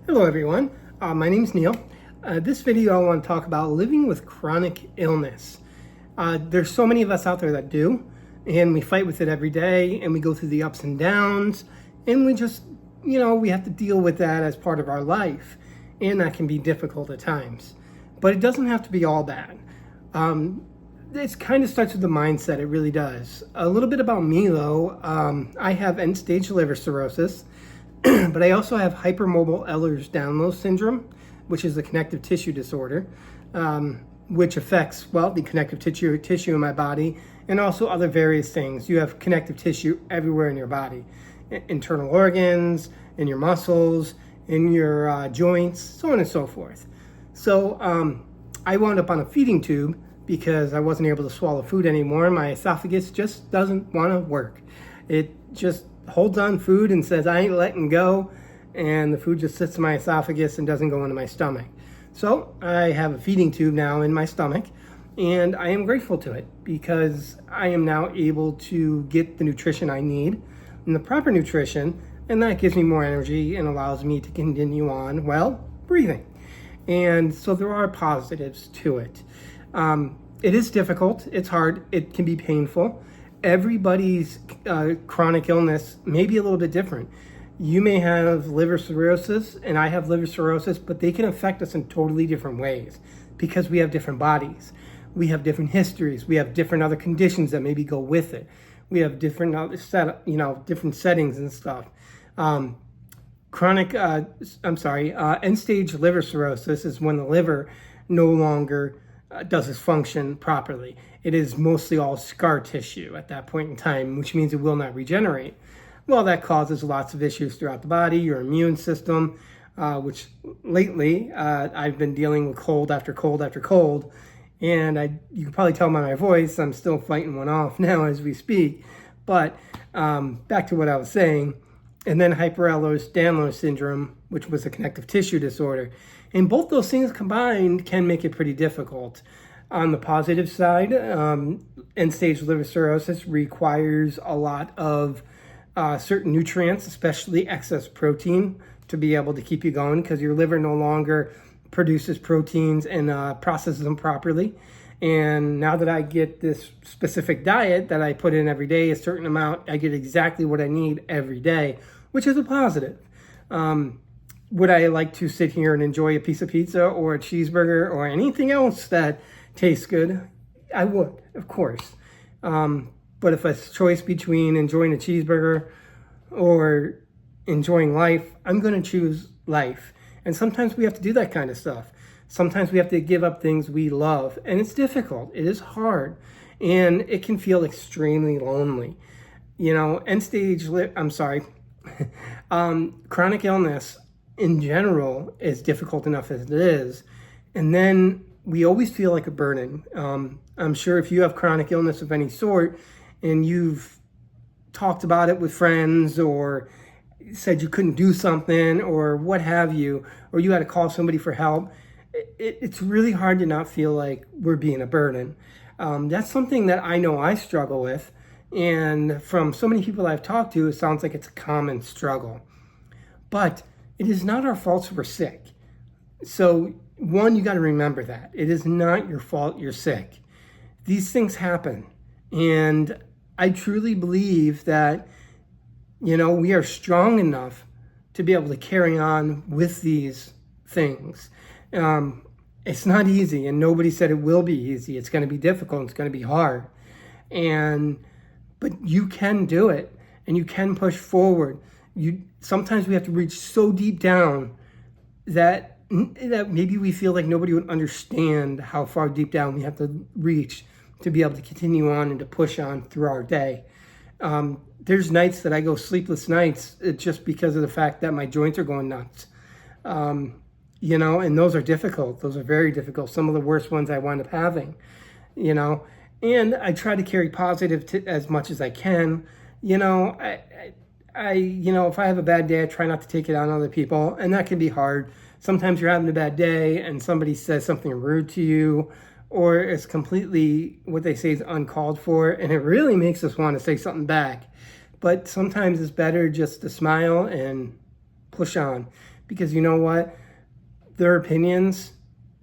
Hello everyone, my name's Neil. This video I want to talk about living with chronic illness. There's so many of us out there that do, and we fight with it every day, and we go through the ups and downs, and we just, we have to deal with that as part of our life, and that can be difficult at times. But it doesn't have to be all bad. It kind of starts with the mindset, it really does. A little bit about me though, I have end-stage liver cirrhosis, but I also have hypermobile Ehlers-Danlos syndrome, which is a connective tissue disorder, which affects, the connective tissue in my body, and also other various things. You have connective tissue everywhere in your body, internal organs, in your muscles, in your joints, so on and so forth. So I wound up on a feeding tube because I wasn't able to swallow food anymore. My esophagus just doesn't want to work. It just holds on food and says, I ain't letting go, and the food just sits in my esophagus and doesn't go into my stomach. So I have a feeding tube now in my stomach, and I am grateful to it because I am now able to get the nutrition I need and the proper nutrition, and that gives me more energy and allows me to continue on, breathing. And so there are positives to it. It is difficult, it's hard, it can be painful. Everybody's chronic illness may be a little bit different. You may have liver cirrhosis, and I have liver cirrhosis, but they can affect us in totally different ways because we have different bodies. We have different histories. We have different other conditions that maybe go with it. We have different different settings and stuff. End-stage liver cirrhosis is when the liver no longer does its function properly. It is mostly all scar tissue at that point in time, which means it will not regenerate. Well, that causes lots of issues throughout the body, your immune system, which lately I've been dealing with cold after cold after cold, and you can probably tell by my voice I'm still fighting one off now as we speak. But back to what I was saying, and then Ehlers-Danlos syndrome, which was a connective tissue disorder. And both those things combined can make it pretty difficult. On the positive side, end-stage liver cirrhosis requires a lot of certain nutrients, especially excess protein, to be able to keep you going because your liver no longer produces proteins and processes them properly. And now that I get this specific diet that I put in every day, a certain amount, I get exactly what I need every day, which is a positive. Would I like to sit here and enjoy a piece of pizza or a cheeseburger or anything else that tastes good? I would, of course. But if a choice between enjoying a cheeseburger or enjoying life, I'm going to choose life. And sometimes we have to do that kind of stuff. Sometimes we have to give up things we love. And it's difficult. It is hard. And it can feel extremely lonely. Chronic illness in general is difficult enough as it is. And then we always feel like a burden. I'm sure if you have chronic illness of any sort and you've talked about it with friends or said you couldn't do something or what have you, or you had to call somebody for help, it's really hard to not feel like we're being a burden. That's something that I know I struggle with. And from so many people I've talked to, it sounds like it's a common struggle. But it is not our fault we're sick. So one, you got to remember that. It is not your fault you're sick. These things happen. And I truly believe that, we are strong enough to be able to carry on with these things. It's not easy, and nobody said it will be easy. It's going to be difficult. It's going to be hard. But you can do it, and you can push forward. Sometimes we have to reach so deep down that maybe we feel like nobody would understand how far deep down we have to reach to be able to continue on and to push on through our day. There's nights that I go sleepless nights just because of the fact that my joints are going nuts. And those are difficult. Those are very difficult. Some of the worst ones I wind up having, and I try to carry positive as much as I can. If I have a bad day, I try not to take it on other people, and that can be hard. Sometimes you're having a bad day and somebody says something rude to you, or it's completely what they say is uncalled for, and it really makes us want to say something back. But sometimes it's better just to smile and push on, because you know what? Their opinions,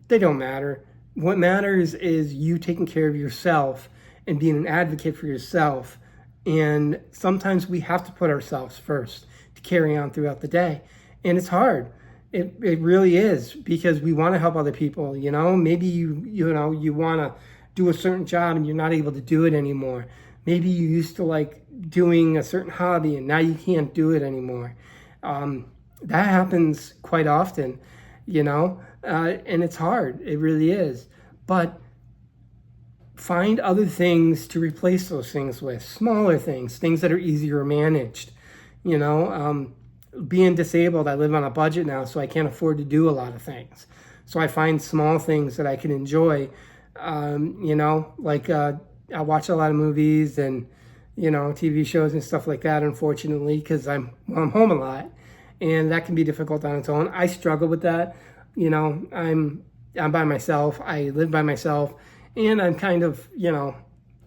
they don't matter. What matters is you taking care of yourself and being an advocate for yourself. And sometimes we have to put ourselves first to carry on throughout the day. And it's hard. It really is, because we want to help other people. You know, maybe you want to do a certain job and you're not able to do it anymore. Maybe you used to like doing a certain hobby and now you can't do it anymore. That happens quite often, and it's hard. It really is. But find other things to replace those things with, smaller things that are easier managed. Being disabled, I live on a budget now, so I can't afford to do a lot of things. So I find small things that I can enjoy. I watch a lot of movies and, TV shows and stuff like that, unfortunately, because I'm home a lot. And that can be difficult on its own. I struggle with that. I'm by myself. I live by myself. And I'm kind of,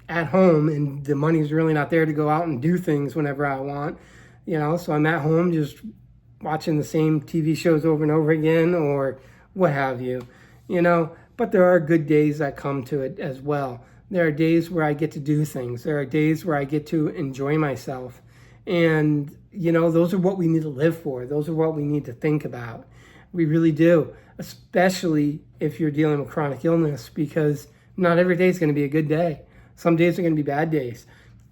at home, and the money's really not there to go out and do things whenever I want. So I'm at home just watching the same TV shows over and over again, or what have you, But there are good days that come to it as well. There are days where I get to do things. There are days where I get to enjoy myself. And, those are what we need to live for. Those are what we need to think about. We really do, especially if you're dealing with chronic illness, because not every day is going to be a good day. Some days are going to be bad days.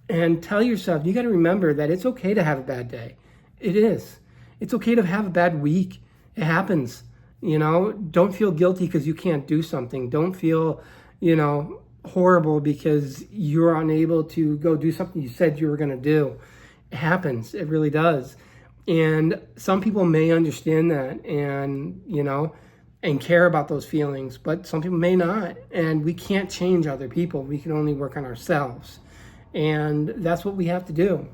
And tell yourself, you got to remember that it's okay to have a bad day. It is. It's okay to have a bad week. It happens. Don't feel guilty because you can't do something. Don't feel, horrible because you're unable to go do something you said you were going to do. It happens. It really does. And some people may understand that and, and care about those feelings, but some people may not. And we can't change other people. We can only work on ourselves. And that's what we have to do.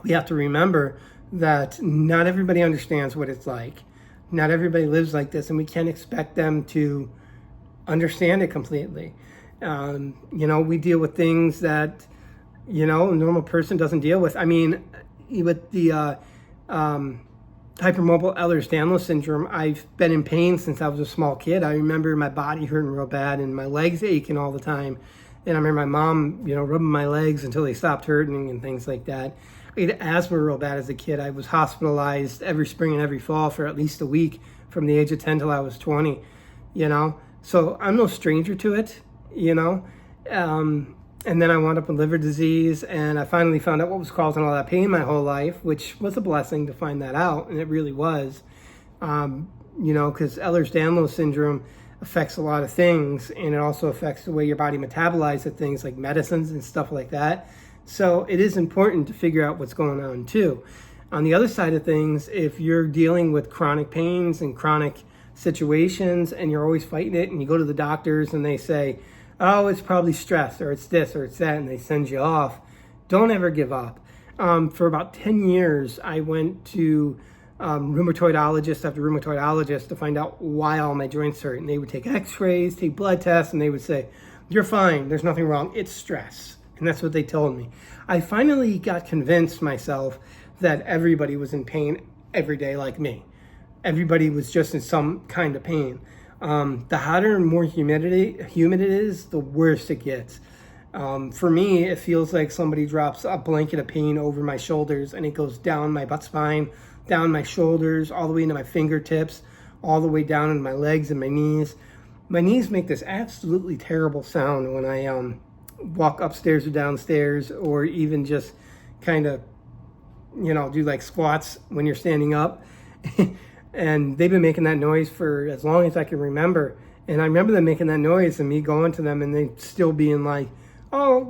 We have to remember that not everybody understands what it's like. Not everybody lives like this, and we can't expect them to understand it completely. We deal with things that, a normal person doesn't deal with. I mean, with the hypermobile Ehlers-Danlos syndrome, I've been in pain since I was a small kid. I remember my body hurting real bad and my legs aching all the time. And I remember my mom, rubbing my legs until they stopped hurting and things like that. I had asthma real bad as a kid. I was hospitalized every spring and every fall for at least a week from the age of 10 till I was 20, So I'm no stranger to it, And then I wound up with liver disease, and I finally found out what was causing all that pain my whole life, which was a blessing to find that out, and it really was. Because Ehlers-Danlos syndrome affects a lot of things, and it also affects the way your body metabolizes things like medicines and stuff like that. So it is important to figure out what's going on too. On the other side of things, if you're dealing with chronic pains and chronic situations and you're always fighting it, and you go to the doctors and they say, oh, it's probably stress, or it's this or it's that, and they send you off, don't ever give up. For about 10 years, I went to rheumatologist after rheumatologist to find out why all my joints hurt. And they would take x-rays, take blood tests, and they would say, you're fine, there's nothing wrong, it's stress. And that's what they told me. I finally got convinced myself that everybody was in pain every day like me. Everybody was just in some kind of pain. The hotter and more humid it is, the worse it gets. For me, it feels like somebody drops a blanket of pain over my shoulders, and it goes down my butt spine, down my shoulders, all the way into my fingertips, all the way down into my legs and my knees. My knees make this absolutely terrible sound when I walk upstairs or downstairs, or even just kind of, do like squats when you're standing up. And they've been making that noise for as long as I can remember. And I remember them making that noise and me going to them and they still being like, oh,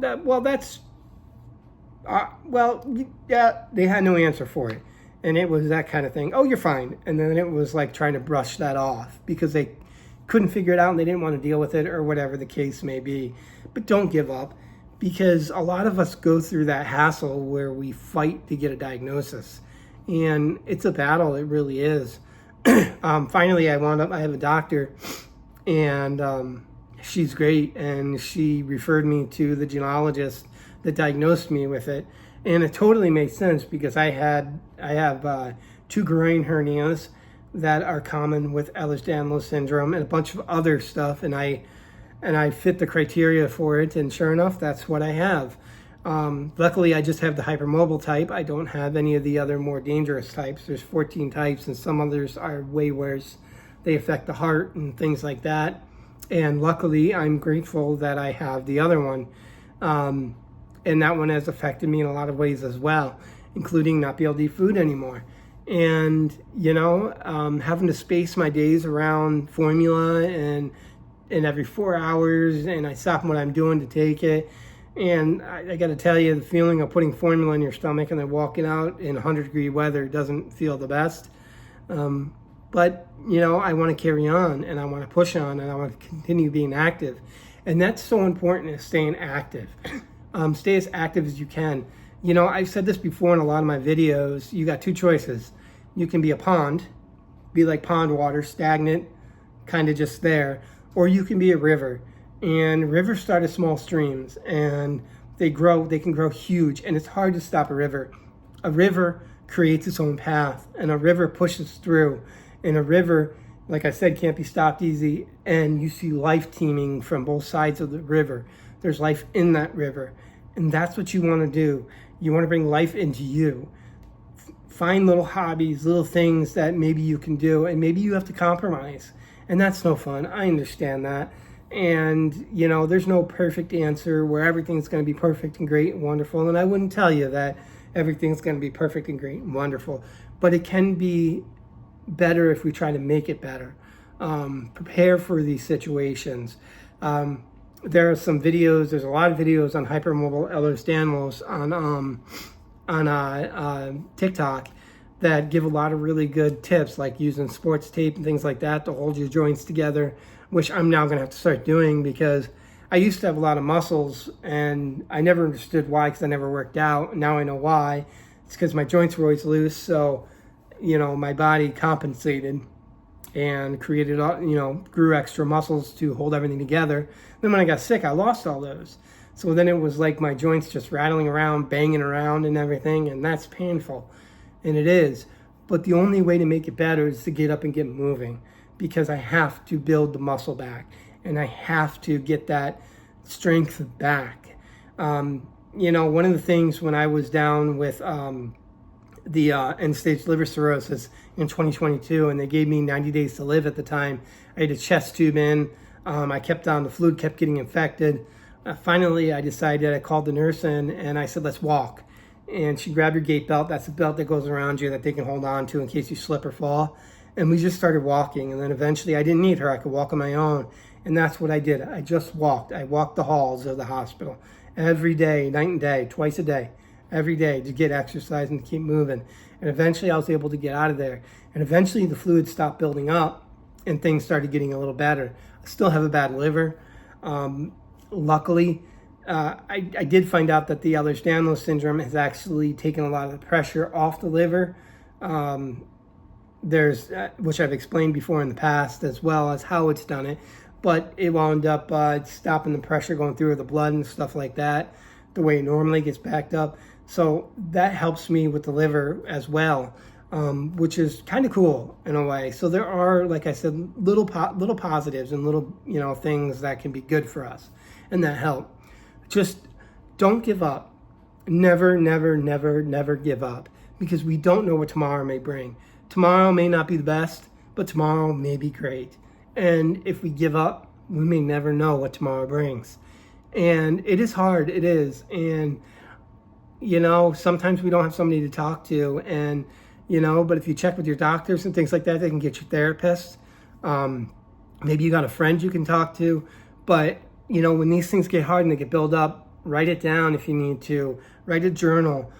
yeah, they had no answer for it. And it was that kind of thing. Oh, you're fine. And then it was like trying to brush that off because they couldn't figure it out and they didn't want to deal with it, or whatever the case may be. But don't give up, because a lot of us go through that hassle where we fight to get a diagnosis. And it's a battle, it really is. Finally, I have a doctor, and she's great, and she referred me to the genealogist that diagnosed me with it. And it totally made sense because I have 2 groin hernias that are common with Ehlers-Danlos syndrome and a bunch of other stuff, and I fit the criteria for it, and sure enough, that's what I have. Luckily, I just have the hypermobile type. I don't have any of the other more dangerous types. There's 14 types, and some others are way worse. They affect the heart and things like that. And luckily, I'm grateful that I have the other one. And that one has affected me in a lot of ways as well, including not be able to eat food anymore. And, having to space my days around formula and every 4 hours, and I stop what I'm doing to take it. And I got to tell you, the feeling of putting formula in your stomach and then walking out in 100-degree weather doesn't feel the best. But, I want to carry on, and I want to push on, and I want to continue being active. And that's so important, is staying active. Stay as active as you can. I've said this before in a lot of my videos. You got two choices. You can be a pond, be like pond water, stagnant, kind of just there. Or you can be a river. And rivers start as small streams, and they can grow huge, and it's hard to stop a river. A river creates its own path, and a river pushes through. And a river, like I said, can't be stopped easy, and you see life teeming from both sides of the river. There's life in that river, and that's what you want to do. You want to bring life into you. Find little hobbies, little things that maybe you can do, and maybe you have to compromise. And that's no fun. I understand that. And, there's no perfect answer where everything's going to be perfect and great and wonderful. And I wouldn't tell you that everything's going to be perfect and great and wonderful. But it can be better if we try to make it better. Prepare for these situations. There are some videos. There's a lot of videos on hypermobile Ehlers-Danlos on TikTok that give a lot of really good tips, like using sports tape and things like that to hold your joints together, which I'm now going to have to start doing, because I used to have a lot of muscles and I never understood why, because I never worked out. Now I know why. It's because my joints were always loose. So, my body compensated and created, grew extra muscles to hold everything together. Then when I got sick, I lost all those. So then it was like my joints just rattling around, banging around and everything. And that's painful. And it is. But the only way to make it better is to get up and get moving, because I have to build the muscle back and I have to get that strength back. One of the things when I was down with the end-stage liver cirrhosis in 2022, and they gave me 90 days to live at the time, I had a chest tube in. I kept on, the fluid kept getting infected. Finally, I decided, I called the nurse in and I said, let's walk. And she grabbed your gait belt. That's a belt that goes around you that they can hold on to in case you slip or fall. And we just started walking. And then eventually I didn't need her. I could walk on my own. And that's what I did. I just walked. I walked the halls of the hospital every day, night and day, twice a day, every day, to get exercise and to keep moving. And eventually I was able to get out of there. And eventually the fluid stopped building up and things started getting a little better. I still have a bad liver. Luckily, I did find out that the Ehlers-Danlos syndrome has actually taken a lot of the pressure off the liver. There's, which I've explained before in the past, as well as how it's done it. But it wound up stopping the pressure going through the blood and stuff like that, the way it normally gets backed up. So that helps me with the liver as well, which is kind of cool in a way. So there are, like I said, little positives and little things that can be good for us and that help. Just don't give up. Never, never, never, never give up, because we don't know what tomorrow may bring. Tomorrow may not be the best, but tomorrow may be great. And if we give up, we may never know what tomorrow brings. And it is hard, it is. And, sometimes we don't have somebody to talk to. And, but if you check with your doctors and things like that, they can get your therapist. Maybe you got a friend you can talk to. But, when these things get hard and they get built up, write it down if you need to. Write a journal.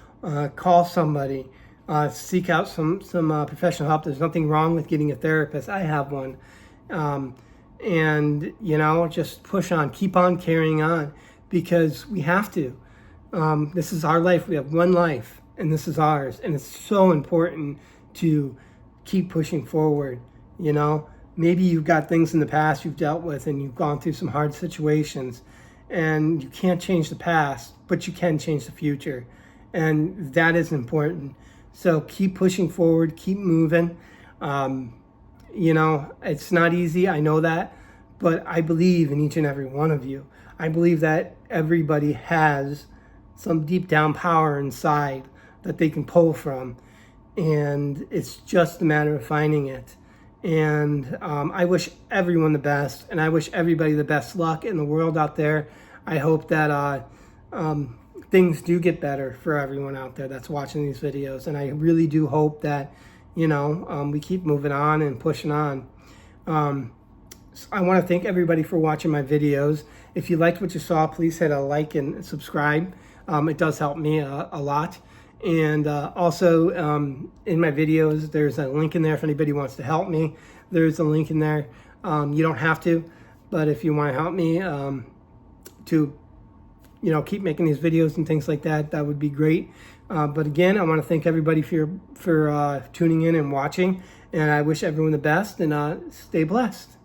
Call somebody. Seek out some professional help. There's nothing wrong with getting a therapist. I have one. And just push on, keep on carrying on, because we have to. This is our life. We have one life, and this is ours. And it's so important to keep pushing forward. Maybe you've got things in the past you've dealt with and you've gone through some hard situations, and you can't change the past, but you can change the future. And that is important. So keep pushing forward, keep moving. You know, it's not easy, I know that, but I believe in each and every one of you. I believe that everybody has some deep down power inside that they can pull from, and it's just a matter of finding it. And I wish everyone the best, and I wish everybody the best luck in the world out there. I hope that things do get better for everyone out there that's watching these videos, and I really do hope that, you know, we keep moving on and pushing on. I want to thank everybody for watching my videos. If you liked what you saw, please hit a like and subscribe. It does help me a lot. And also in my videos, there's a link in there if anybody wants to help me. There's a link in there. You don't have to, but if you want to help me to, you know, keep making these videos and things like that, that would be great. But again, I want to thank everybody for tuning in and watching, and I wish everyone the best, and stay blessed.